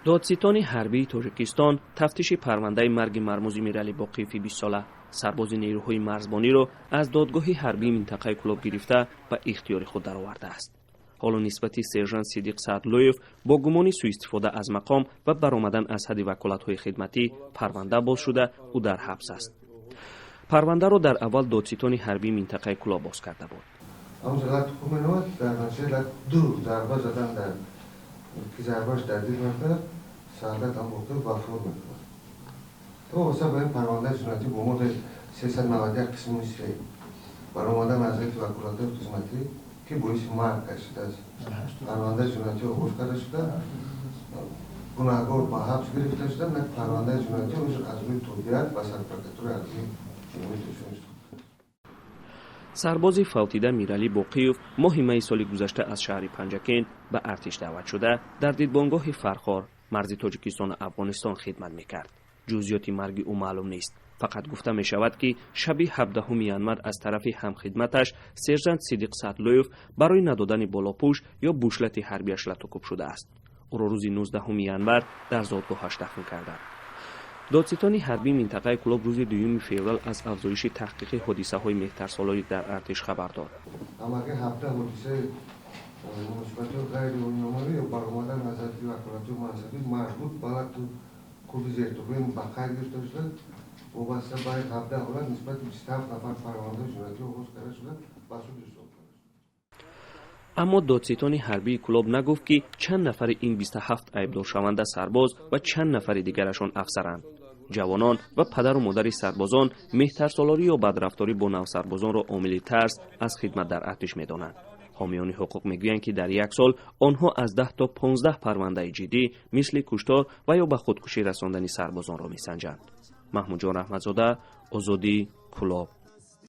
دادستان حربی تاجیکستان تفتیش پرونده مرگ مرموز میرعلی باقیفی 20 ساله سرباز نیروهای مرزبانی را از دادگاه حربی منطقه کلوب گرفته به اختیار خود درآورده است. حالا نسبت سرژانت صدیق سعدلویف با گمان سوء استفاده از مقام و برآمدن از حد وکالت‌های خدمتی پرونده باز شده او در حبس است. پرونده را در اول دادستان حربی منطقه کلوب باز کرده بود. که ضربه‌اش در دل رفته سعادت هم گفته با فرم میکنه تو واسه به این پرونده جنایتی با مورد 391 قسم نیست برآمدن از وکالت خدمتی که باعث مرگ گشته است. پرونده جنایتی رو کرده شده گناهکار با حبس گرفته شده نه پرونده جنایتی رو از روی تودیت و سرپرکتور عرضی جمهوری تشکیل سرباز فوتیده میرعلی باقیف ماه می سال گذشته از شهر پنجکین به ارتش دعوت شده در دیدبانگاه فرخار مرز تاجیکستان و افغانستان خدمت میکرد. جزئیات مرگ او معلوم نیست. فقط گفته می شود که شب 17 ینور از طرف همخدمتش سرژانت صدیق سعدلویف برای ندادن بالاپوش یا بوشلت حربیش لطوکوب شده است. او را روز 19 ینور در زادگاهش دفن کردند. دادستان حربی منطقه کلوب روز 2 فوریه از افزایش تحقیق حادثه‌های مهترسالاری در ارتش خبر داد. اما هفته حادثه مثبت و غیر نورمالی یا برآمدن از حد وکالت منصبی مربوط به کووید زیرتوبین بخیر گرفته شده وابسته باید هفته حالت نسبت به 27 نفر پرونده جنایتی آغاز کرده شده بسود شد. اما دادستان حربی کلوب نگفت که چند نفر این 27 عیبدار شونده سرباز و چند نفر دیگرشان افسرند. جوانان و پدر و مادر سربازان مهترسالاری یا بدرفتاری با نوسربازان را عامل ترس از خدمت در ارتش می‌دانند. حامیان حقوق میگویند که در یک سال آنها از 10 تا 15 پرونده جدی مثل کشتار و یا به خودکشی رساندن سربازان را می‌سنجند. محمود جان رحمتزاده، آزادی، کلوب.